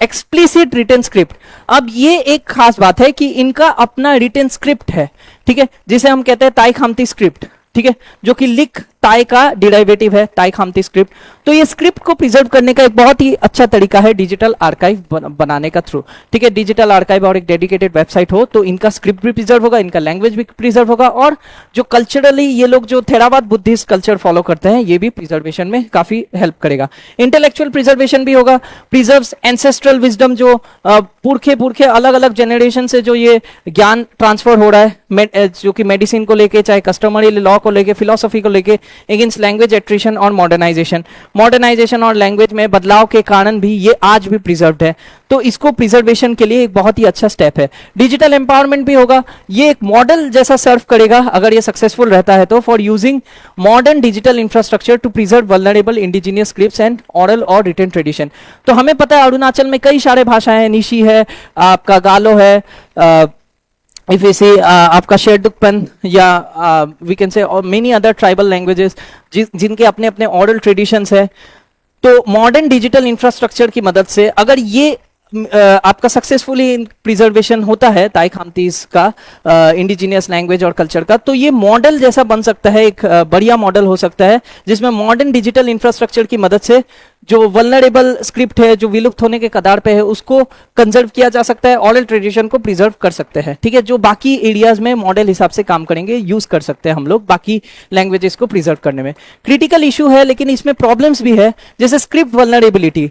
explicit written script. अब ये एक खास बात है कि इनका अपना रिटन स्क्रिप्ट है, ठीक है, जिसे हम कहते हैं ताई खामती स्क्रिप्ट, ठीक है, जो कि लिक ताई का डिराइवेटिव है, ताई खामती स्क्रिप्ट। तो ये स्क्रिप्ट को प्रिजर्व करने का एक बहुत ही अच्छा तरीका है डिजिटल आर्काइव बनाने का थ्रू, ठीक है। डिजिटल आर्काइव और एक डेडिकेटेड वेबसाइट हो तो इनका स्क्रिप्ट भी प्रिजर्व होगा, इनका लैंग्वेज भी प्रिजर्व होगा, और जो कल्चरली ये लोग जो थेरावाद बुद्धिस्ट कल्चर फॉलो करते हैं, ये भी प्रिजर्वेशन में काफी हेल्प करेगा। इंटेलेक्चुअल प्रिजर्वेशन भी होगा, प्रिजर्व्स एंसेस्ट्रल विजडम, जो पुरखे अलग अलग जनरेशन से जो ये ज्ञान ट्रांसफर हो रहा है, जो कि मेडिसिन को लेके, चाहे कस्टमरी लॉ को लेके, फिलोसफी को लेके, अगेंस्ट लैंग्वेज एट्रिशन और मॉडर्नाइजेशन और लैंग्वेज में बदलाव के कारण भी ये आज भी प्रिजर्व्ड है। तो इसको प्रिजर्वेशन के लिए एक बहुत ही अच्छा स्टेप है। डिजिटल एम्पावरमेंट भी होगा, ये एक मॉडल जैसा सर्व करेगा अगर ये सक्सेसफुल रहता है तो, for using modern digital infrastructure to preserve vulnerable indigenous scripts and oral और रिटन ट्रेडिशन। तो हमें पता है अरुणाचल में कई सारे भाषाएं हैं, निशी है, आपका गालो है, if we say आपका शेरडुकपन, या वी कैन से और मेनी अदर ट्राइबल लैंग्वेजेस जिनके अपने अपने ऑरल ट्रेडिशंस है। तो मॉडर्न डिजिटल इंफ्रास्ट्रक्चर की मदद से अगर ये आपका सक्सेसफुली प्रिजर्वेशन होता है ताई खामतीज का इंडिजिनियस लैंग्वेज और कल्चर का, तो ये मॉडल जैसा बन सकता है, एक बढ़िया मॉडल हो सकता है जिसमें मॉडर्न डिजिटल इंफ्रास्ट्रक्चर की मदद से जो वल्नरेबल स्क्रिप्ट है, जो विलुप्त होने के कगार पे है, उसको कंजर्व किया जा सकता है, ऑरल ट्रेडिशन को प्रिजर्व कर सकते हैं, ठीक है। जो बाकी एरियाज में मॉडल हिसाब से काम करेंगे, यूज कर सकते हैं हम लोग बाकी लैंग्वेजेस को प्रिजर्व करने में। क्रिटिकल इशू है लेकिन इसमें प्रॉब्लम्स भी है, जैसे स्क्रिप्ट वल्नरेबिलिटी।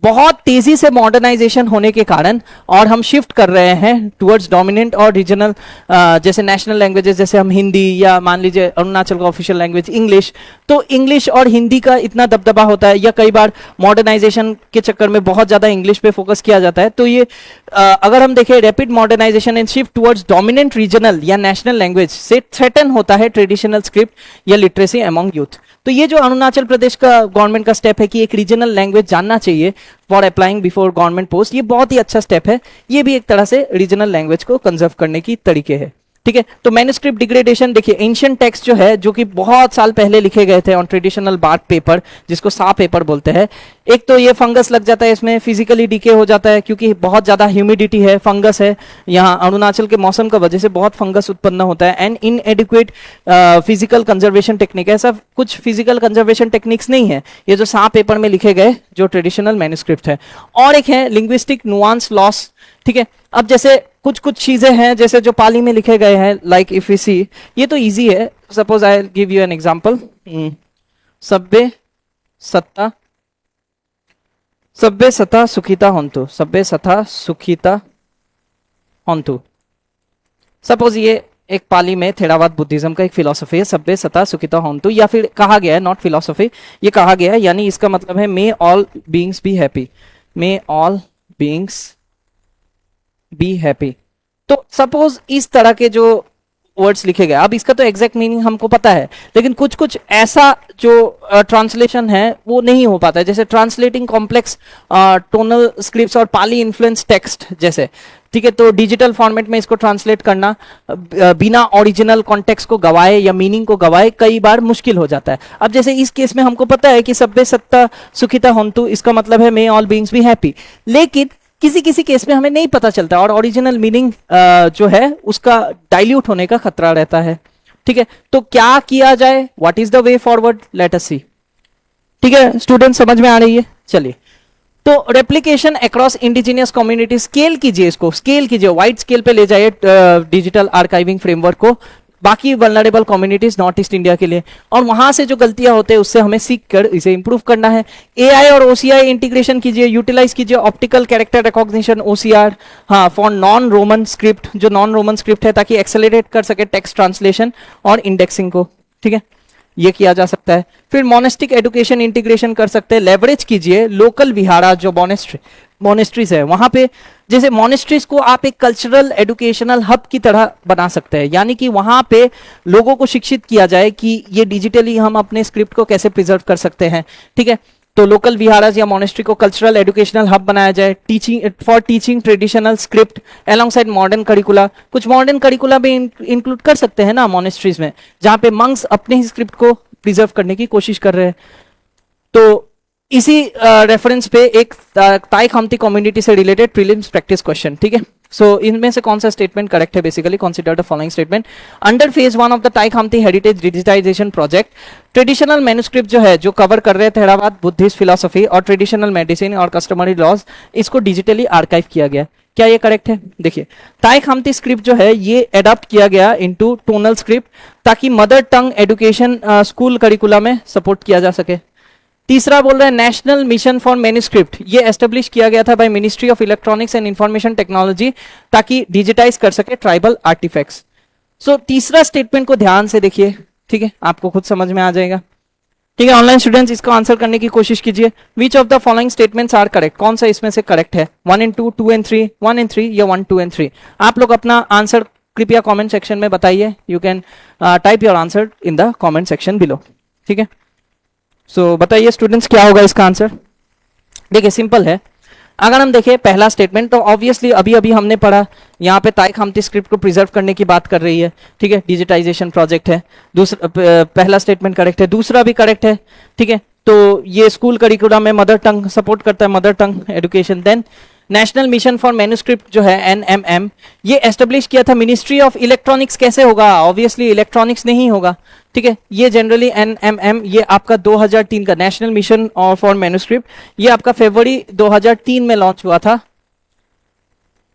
बहुत तेजी से मॉडर्नाइजेशन होने के कारण और हम शिफ्ट कर रहे हैं टुवर्ड्स डोमिनेंट और रीजनल, जैसे नेशनल लैंग्वेजेस, जैसे हम हिंदी, या मान लीजिए अरुणाचल का ऑफिशियल लैंग्वेज इंग्लिश, तो इंग्लिश और हिंदी का इतना दबदबा होता है, या कई बार मॉडर्नाइजेशन के चक्कर में बहुत ज्यादा इंग्लिश पे फोकस किया जाता है। तो ये अगर हम देखें rapid modernisation and shift towards dominant regional या नेशनल लैंग्वेज से थ्रेटन होता है ट्रेडिशनल स्क्रिप्ट या लिटरेसी अमंग यूथ। तो ये जो अरुणाचल प्रदेश का गवर्नमेंट का स्टेप है कि एक रीजनल लैंग्वेज जानना चाहिए for applying before government post, ये बहुत ही अच्छा स्टेप है। ये भी एक तरह से रीजनल लैंग्वेज को कंजर्व करने की तरीके है। ठीक है। तो मैन्युस्क्रिप्ट डिग्रेडेशन देखिए, एंशिएंट टेक्स्ट जो है, जो कि बहुत साल पहले लिखे गए थे ऑन ट्रेडिशनल बार्क पेपर, जिसको सा पेपर बोलते हैं, एक तो ये फंगस लग जाता है इसमें, फिजिकली डीके हो जाता है क्योंकि बहुत ज्यादा ह्यूमिडिटी है, फंगस है, यहाँ अरुणाचल के मौसम का वजह से बहुत फंगस उत्पन्न होता है, एंड इनएडिक्वेट फिजिकल कंजर्वेशन टेक्निक, ऐसा कुछ फिजिकल कंजर्वेशन टेक्निक्स नहीं है ये जो सा पेपर में लिखे गए जो ट्रेडिशनल मैन्युस्क्रिप्ट है। और एक है लिंग्विस्टिक नुआंस लॉस, ठीक है। अब जैसे कुछ कुछ चीजें हैं जैसे जो पाली में लिखे गए हैं, लाइक इफ यू सी, ये तो इजी है, suppose I give you an example, सब्बे सत्ता, सब्बे सता सुखिता होंतु, सब्बे सता सुखिता होंतु। सपोज ये एक पाली में थेरावाद बुद्धिज्म का एक फिलोसफी है, सब्बे सता सुखिता होंतु, या फिर कहा गया है, नॉट फिलोसफी, ये कहा गया है, यानी इसका मतलब है may all beings be happy, may all beings be happy. तो सपोज इस तरह के जो वर्ड्स लिखे गए, अब इसका तो एग्जैक्ट मीनिंग हमको पता है, लेकिन कुछ कुछ ऐसा जो ट्रांसलेशन है वो नहीं हो पाता है, जैसे ट्रांसलेटिंग कॉम्प्लेक्स टोनल स्क्रिप्ट्स और पाली इन्फ्लुएंस टेक्स्ट जैसे, ठीक है। तो डिजिटल फॉर्मेट में इसको ट्रांसलेट करना बिना ओरिजिनल कॉन्टेक्स्ट को गवाए या मीनिंग को गवाए कई बार मुश्किल हो जाता है। अब जैसे इस केस में हमको पता है कि सब्बे सत्ता सुखिता होंतु, इसका मतलब है may all beings be happy, लेकिन किसी किसी केस में हमें नहीं पता चलता और ओरिजिनल मीनिंग जो है उसका डाइल्यूट होने का खतरा रहता है, ठीक है। तो क्या किया जाए, what is the way forward, let us see, ठीक है। स्टूडेंट समझ में आ रही है, चलिए। तो replication across indigenous community, scale कीजिए, इसको स्केल कीजिए, वाइड स्केल पे ले जाइए डिजिटल आर्काइविंग फ्रेमवर्क को बाकी vulnerable communities north East India के लिए, और वहां से जो गलतियां होते हैं उससे हमें सीख कर इसे इंप्रूव करना है। एआई और ओसीआई इंटीग्रेशन कीजिए, यूटिलाइज कीजिए ऑप्टिकल कैरेक्टर रिकॉग्निशन ओसीआर, हाँ, फॉर नॉन रोमन स्क्रिप्ट, जो नॉन रोमन स्क्रिप्ट है, ताकि एक्सेलरेट कर सके टेक्स्ट ट्रांसलेशन और इंडेक्सिंग को, ठीक है, ये किया जा सकता है। फिर मोनेस्टिक एजुकेशन इंटीग्रेशन कर सकते हैं, लेवरेज कीजिए लोकल विहारा जो मोनेस्ट्रीज है वहां पे, जैसे मोनेस्ट्रीज को आप एक कल्चरल एजुकेशनल हब की तरह बना सकते हैं, यानी कि वहां पे लोगों को शिक्षित किया जाए कि ये डिजिटली हम अपने स्क्रिप्ट को कैसे प्रिजर्व कर सकते हैं, ठीक है। तो लोकल विहाराज या मोनेस्ट्री को कल्चरल एजुकेशनल हब बनाया जाए, teaching traditional script alongside modern करिकुला, कुछ मॉडर्न करिकुला भी इंक्लूड कर सकते हैं ना मोनेस्ट्रीज में, जहां पे मंक्स अपने ही स्क्रिप्ट को प्रिजर्व करने की कोशिश कर रहे हैं। तो इसी रेफरेंस पे एक ताई खामती कम्युनिटी से रिलेटेड प्रीलिम्स प्रैक्टिस क्वेश्चन, ठीक है। सो इनमें से कौन सा स्टेटमेंट करेक्ट है, basically consider the following statement. Under phase 1 of the Tai Khamti heritage digitization project, traditional manuscript जो है, जो कवर कर रहे थे थेरावाद बुद्धिस्ट फिलोसफी और ट्रेडिशनल मेडिसिन और कस्टमरी लॉज, इसको डिजिटली आर्काइव किया गया। क्या ये करेक्ट है? देखिए, ताई खामती स्क्रिप्ट जो है ये एडॉप्ट किया गया इनटू टोनल स्क्रिप्ट ताकि मदर टंग एजुकेशन स्कूल करिकुला में सपोर्ट किया जा सके। तीसरा बोल रहे हैं नेशनल मिशन फॉर मैन्युस्क्रिप्ट, ये एस्टेब्लिश किया गया था by ministry of electronics and information technology ताकि डिजिटाइज कर सके ट्राइबल आर्टिफैक्ट्स। सो तीसरा स्टेटमेंट को ध्यान से देखिए, ठीक है, आपको खुद समझ में आ जाएगा, ठीक है। ऑनलाइन स्टूडेंट्स इसको आंसर करने की कोशिश कीजिए। Which of the following statements are correct, कौन सा इसमें से करेक्ट है? 1 and 2, 2 and 3, 1 and 3 या 1, 2 and 3? आप लोग अपना आंसर कृपया कमेंट सेक्शन में बताइए। You can type your answer in the comment section below, ठीक है। सो बताइए स्टूडेंट्स क्या होगा इसका आंसर। देखिए सिंपल है, अगर हम देखें पहला स्टेटमेंट तो ऑब्वियसली अभी अभी हमने पढ़ा, यहाँ पे ताई खामती स्क्रिप्ट को प्रिजर्व करने की बात कर रही है, ठीक है, डिजिटाइजेशन प्रोजेक्ट है। दूसरा पहला स्टेटमेंट करेक्ट है, दूसरा भी करेक्ट है, ठीक है। तो ये स्कूल करिकुलम में मदर टंग सपोर्ट करता है, mother tongue education. Then national mission for manuscript जो है NMM, ये एस्टेब्लिश किया था मिनिस्ट्री ऑफ इलेक्ट्रॉनिक्स। कैसे होगा? ऑब्वियसली इलेक्ट्रॉनिक्स नहीं होगा, ठीक है। ये जनरली NMM ये आपका 2003 का नेशनल मिशन फॉर मैन्युस्क्रिप्ट, ये आपका फरवरी 2003 में लॉन्च हुआ था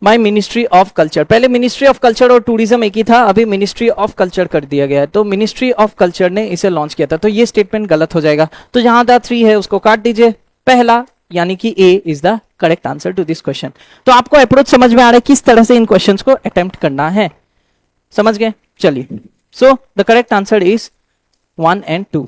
बाय मिनिस्ट्री ऑफ कल्चर। पहले मिनिस्ट्री ऑफ कल्चर और टूरिज्म एक ही था, अभी मिनिस्ट्री ऑफ कल्चर कर दिया गया है, तो मिनिस्ट्री ऑफ कल्चर ने इसे लॉन्च किया था। तो ये स्टेटमेंट गलत हो जाएगा, तो जहां द 3 है उसको काट दीजिए, पहला यानी कि A is the correct answer to this question. तो आपको अप्रोच समझ में आ रहा है किस तरह से इन क्वेश्चंस को अटेम्प्ट करना है, समझ गए? चलिए, so the correct answer is 1 and 2।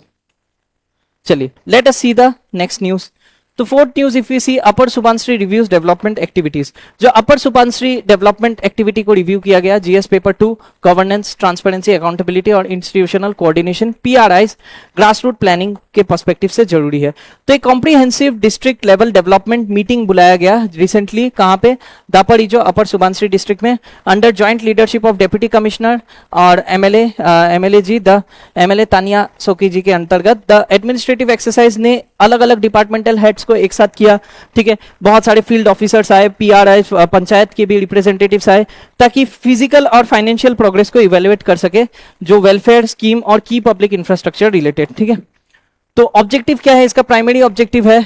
चलिए, let us see the next news. तो fourth news if you see, upper Subansiri reviews development activities. जो अपर सुबनसिरी डेवलपमेंट एक्टिविटी को रिव्यू किया गया, GS paper 2, governance, transparency, accountability और institutional coordination, PRIs, grassroot planning के perspective से जरूरी है। तो एक comprehensive district level development meeting बुलाया गया रिसेंटली, कहाँ पे, दापड़ीजो अपर सुबनसिरी डिस्ट्रिक्ट में, under joint leadership of deputy commissioner और MLA ji, the MLA Tania Soki ji के अंतर्गत। द एडमिनिस्ट्रेटिव एक्सरसाइज ने अलग अलग डिपार्टमेंटल हेड्स को एक साथ किया, ठीक है। बहुत सारे फील्ड ऑफिसर्स आए, पीआर आए, पंचायत के भी रिप्रेजेंटेटिव्स आए, ताकि फिजिकल और फाइनेंशियल प्रोग्रेस को इवेल्युएट कर सके, जो वेलफेयर स्कीम और की पब्लिक इंफ्रास्ट्रक्चर रिलेटेड, ठीक है। तो ऑब्जेक्टिव क्या है इसका? प्राइमरी ऑब्जेक्टिव है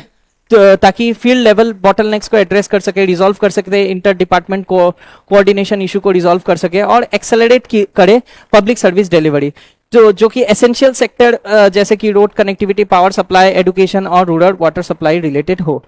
ताकि फील्ड लेवल बॉटलनेक्स को एड्रेस कर सके, रिजॉल्व कर सकते, इंटर डिपार्टमेंट को कोऑर्डिनेशन इशू को रिजॉल्व कर सके और एक्सेलरेट करे पब्लिक सर्विस डिलीवरी, जो कि एसेंशियल सेक्टर जैसे कि road connectivity, power supply, education और रूरल वाटर सप्लाई रिलेटेड हो।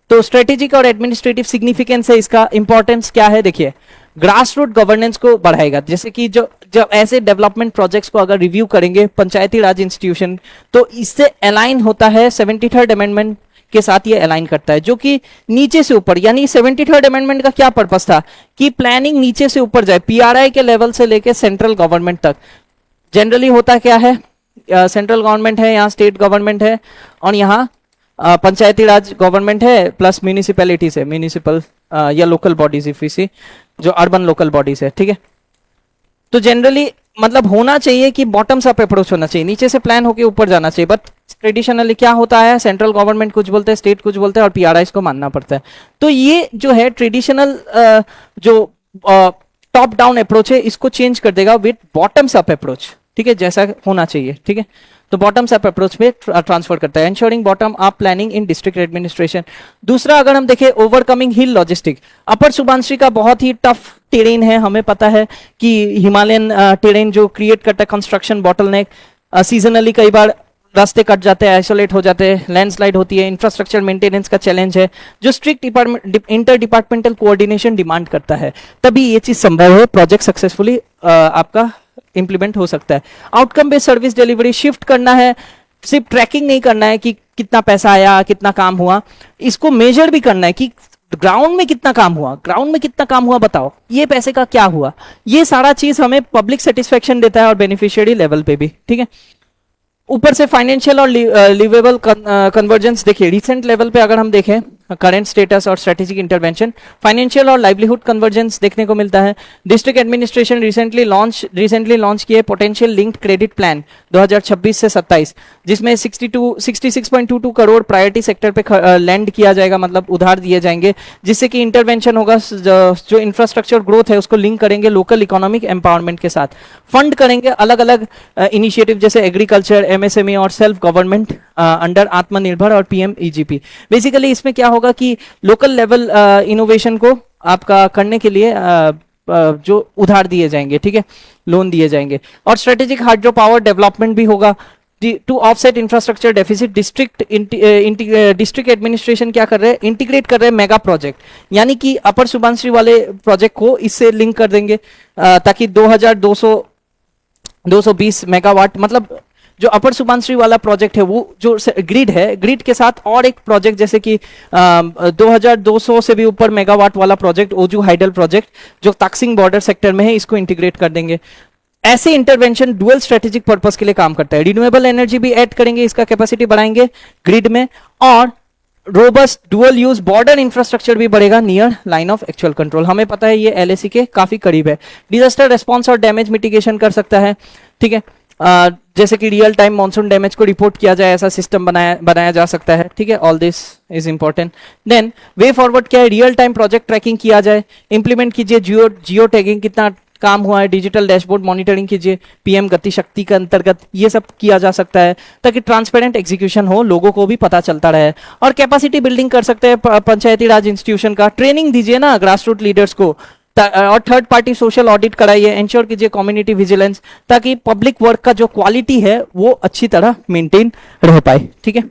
तो स्ट्रेटेजिक और एडमिनिस्ट्रेटिव सिग्निफिकेंस है इसका, इंपॉर्टेंस क्या है देखिए, ग्रास रूट गवर्नेंस को बढ़ाएगा। जैसे कि जो ऐसे डेवलपमेंट प्रोजेक्ट्स को अगर रिव्यू करेंगे पंचायती राज इंस्टीट्यूशन, तो इससे अलाइन होता है 73rd अमेंडमेंट के साथ, ये अलाइन करता है, जो कि नीचे से ऊपर, यानी 73rd अमेंडमेंट का क्या पर्पस था कि प्लानिंग नीचे से ऊपर जाए, पीआरआई के लेवल से लेके सेंट्रल गवर्नमेंट तक। जनरली होता क्या है, सेंट्रल गवर्नमेंट है, यहाँ स्टेट गवर्नमेंट है और यहाँ पंचायती राज गवर्नमेंट है प्लस म्यूनिसिपैलिटीज है, म्यूनिसिपल या लोकल बॉडीज इफ वी सी, जो अर्बन लोकल बॉडीज है, ठीक है। तो जनरली मतलब होना चाहिए कि बॉटम्स अप अप्रोच होना चाहिए, नीचे से प्लान होके ऊपर जाना चाहिए, बट ट्रेडिशनली क्या होता है, सेंट्रल गवर्नमेंट कुछ बोलते हैं, स्टेट कुछ बोलते हैं और पीआरआईज को मानना पड़ता है। तो ये जो है ट्रेडिशनल जो टॉप डाउन अप्रोच है, इसको चेंज कर देगा विद बॉटम्स अप अप्रोच, ठीक है, जैसा होना चाहिए, ठीक है। तो बॉटम्स अप अप्रोच में ट्रांसफर करता है, ensuring bottom up planning in district administration. दूसरा अगर हम देखें, ओवरकमिंग हिल लॉजिस्टिक। अपर सुबनसिरी का बहुत ही टफ टेरेन है, हमें पता है कि हिमालयन टेरेन जो क्रिएट करता है कंस्ट्रक्शन बॉटलनेक, सीजनली कई बार रास्ते कट जाते हैं, आइसोलेट हो जाते हैं, लैंडस्लाइड होती है, इंफ्रास्ट्रक्चर मेंटेनेंस का चैलेंज है, जो strict inter departmental coordination demand करता है, तभी ये चीज संभव है, प्रोजेक्ट सक्सेसफुली आपका इंप्लीमेंट हो सकता है। Outcome based service delivery shift करना है, सिर्फ ट्रैकिंग नहीं करना है कि कितना पैसा आया, कितना काम हुआ, इसको मेजर भी करना है कि ग्राउंड में कितना काम हुआ, ग्राउंड में कितना काम हुआ बताओ, ये पैसे का क्या हुआ, ये सारा चीज हमें पब्लिक सेटिस्फेक्शन देता है और बेनिफिशियरी लेवल पे भी, ठीक है। ऊपर से फाइनेंशियल और लिवेबल कन्वर्जेंस, देखिए रिसेंट लेवल पे अगर हम देखें करंट स्टेटस और स्ट्रेटेजिक इंटरवेंशन, फाइनेंशियल और लाइवलीहुड कन्वर्जेंस देखने को मिलता है। डिस्ट्रिक्ट एडमिनिस्ट्रेशन रिसेंटली लॉन्च किए पोटेंशियल लिंक्ड क्रेडिट प्लान 2026 से 27, जिसमें 66.22 करोड़ प्रायोरिटी सेक्टर पे लैंड किया जाएगा, मतलब उधार दिए जाएंगे, जिससे कि इंटरवेंशन होगा, जो इंफ्रास्ट्रक्चर ग्रोथ है उसको लिंक करेंगे लोकल इकोनॉमिक एम्पावरमेंट के साथ, फंड करेंगे अलग अलग इनिशिएटिव जैसे एग्रीकल्चर, एमएसएमई और सेल्फ गवर्नमेंट अंडर आत्मनिर्भर और पीएमईजीपी। बेसिकली इसमें क्या होगा कि लोकल लेवल इनोवेशन को आपका करने के लिए जो उधार दिए जाएंगे, ठीक है, लोन दिए जाएंगे। और स्ट्रेटेजिक हाइड्रो पावर डेवलपमेंट भी होगा to offset infrastructure deficit. District administration क्या कर रहे हैं, इंटीग्रेट कर रहे हैं मेगा प्रोजेक्ट, यानी कि अपर सुबनसिरी वाले प्रोजेक्ट को इससे लिंक कर देंगे ताकि 220 मेगावाट, मतलब जो अपर सुबनसिरी वाला प्रोजेक्ट है वो जो ग्रिड है, ग्रिड के साथ और एक प्रोजेक्ट जैसे कि 2200 से भी ऊपर मेगावाट वाला प्रोजेक्ट, ओजू हाइडल प्रोजेक्ट जो ताकसिंग बॉर्डर सेक्टर में है, इसको इंटीग्रेट कर देंगे। ऐसे इंटरवेंशन डुअल स्ट्रेटेजिक पर्पस के लिए काम करता है। रिन्यूएबल एनर्जी भी ऐड करेंगे, इसका कैपेसिटी बढ़ाएंगे ग्रिड में, और robust dual use border infrastructure भी बढ़ेगा near line of actual control. हमें पता है ये एलएसी के काफी करीब है। डिजास्टर रेस्पॉन्स और डैमेज मिटिगेशन कर सकता है, ठीक है, जैसे कि रियल टाइम मॉनसून डैमेज को रिपोर्ट किया जाए, ऐसा सिस्टम बनाया जा सकता है, ठीक है। All this is important. Then way forward क्या है, रियल टाइम प्रोजेक्ट ट्रैकिंग किया जाए, इंप्लीमेंट कीजिए जियो टैगिंग, कितना काम हुआ है, डिजिटल डैशबोर्ड मॉनिटरिंग कीजिए, पीएम गति शक्ति के अंतर्गत ये सब किया जा सकता है, ताकि ट्रांसपेरेंट एग्जीक्यूशन हो, लोगों को भी पता चलता रहे। और कैपेसिटी बिल्डिंग कर सकते हैं पंचायती राज इंस्टीट्यूशन का, ट्रेनिंग दीजिए ना ग्रास रूट लीडर्स को, और थर्ड पार्टी सोशल ऑडिट कराइए, इंश्योर कीजिए कम्युनिटी विजिलेंस, ताकि पब्लिक वर्क का जो क्वालिटी है वो अच्छी तरह मेंटेन रह पाए, ठीक है।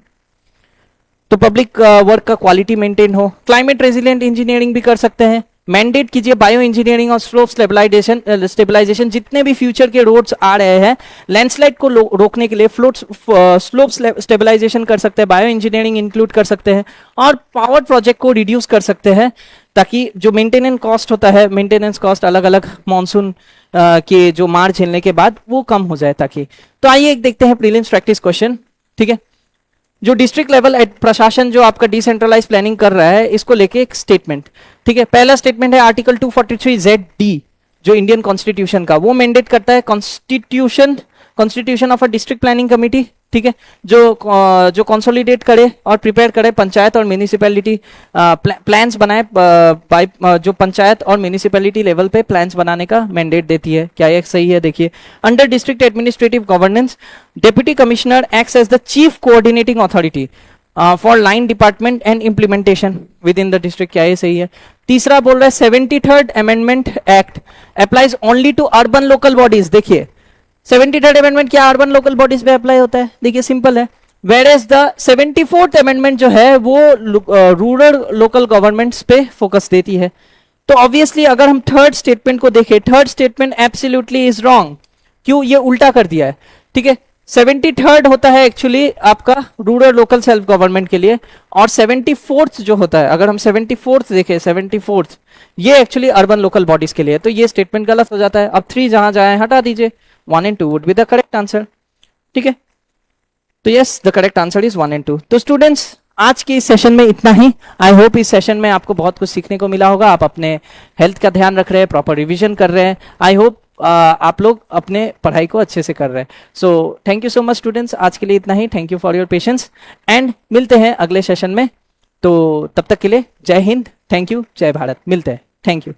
तो पब्लिक वर्क का क्वालिटी मेंटेन हो। क्लाइमेट रेजिलिएंट इंजीनियरिंग भी कर सकते हैं, मैंडेट कीजिए बायो इंजीनियरिंग और स्लोप स्टेबलाइजेशन, जितने भी फ्यूचर के रोड्स आ रहे हैं लैंडस्लाइड को रोकने के लिए स्लोप स्टेबलाइजेशन कर सकते हैं, बायो इंजीनियरिंग इंक्लूड कर सकते हैं, और पावर प्रोजेक्ट को रिड्यूस कर सकते हैं, ताकि जो मेंटेनेंस कॉस्ट होता है, मेंटेनेंस कॉस्ट अलग अलग मानसून के जो मार झेलने के बाद वो कम हो जाए ताकि। तो आइए एक देखते हैं प्रीलिम्स प्रैक्टिस क्वेश्चन, ठीक है। जो डिस्ट्रिक्ट लेवल प्रशासन जो आपका डिसेंट्रलाइज प्लानिंग कर रहा है, इसको लेके एक स्टेटमेंट, ठीक है। पहला स्टेटमेंट है आर्टिकल 243ZD जो इंडियन कॉन्स्टिट्यूशन का, वो मैंडेट करता है constitution of a district planning committee, ठीक है, जो कंसोलिडेट करे और प्रिपेयर करे पंचायत और म्यूनिसिपैलिटी प्लान्स बनाए, जो पंचायत और म्यूनिसिपैलिटी लेवल पे प्लान्स बनाने का मैंडेट देती है। क्या ये सही है? देखिए, under district administrative governance deputy commissioner acts as the chief coordinating authority for line department and implementation within the district. क्या ये सही है? तीसरा बोल रहा है 73rd amendment act applies only to urban local bodies. देखिए 73rd अमेंडमेंट क्या अर्बन लोकल बॉडीज पे अप्लाई होता है? देखिए सिंपल है। Where as the 74th amendment जो है वो रूरल लोकल गवर्नमेंट्स पे फोकस देती है। तो ऑब्वियसली अगर हम थर्ड स्टेटमेंट को देखें, third statement absolutely is wrong. क्यों? ये उल्टा कर दिया है, ठीक है। 73rd होता है एक्चुअली आपका रूरल लोकल सेल्फ गवर्नमेंट के लिए, और 74th जो होता है, अगर हम 74th देखें, 74th ये एक्चुअली अर्बन लोकल बॉडीज के लिए। तो ये स्टेटमेंट गलत हो जाता है। अब 3 जहां जाए हटा दीजिए, 1 and 2 would be the correct answer, ठीक है। तो yes, the correct answer is 1 and 2। तो स्टूडेंट्स आज के इस सेशन में इतना ही। आई होप इस सेशन में आपको बहुत कुछ सीखने को मिला होगा। आप अपने हेल्थ का ध्यान रख रहे हैं, प्रॉपर रिवीजन कर रहे हैं। आई होप आप लोग अपने पढ़ाई को अच्छे से कर रहे हैं। So thank you so much students, आज के लिए इतना ही। Thank you for your patience and मिलते हैं अगले सेशन में। तो तब तक के लिए जय हिंद, थैंक यू, जय भारत। मिलते हैं, थैंक यू।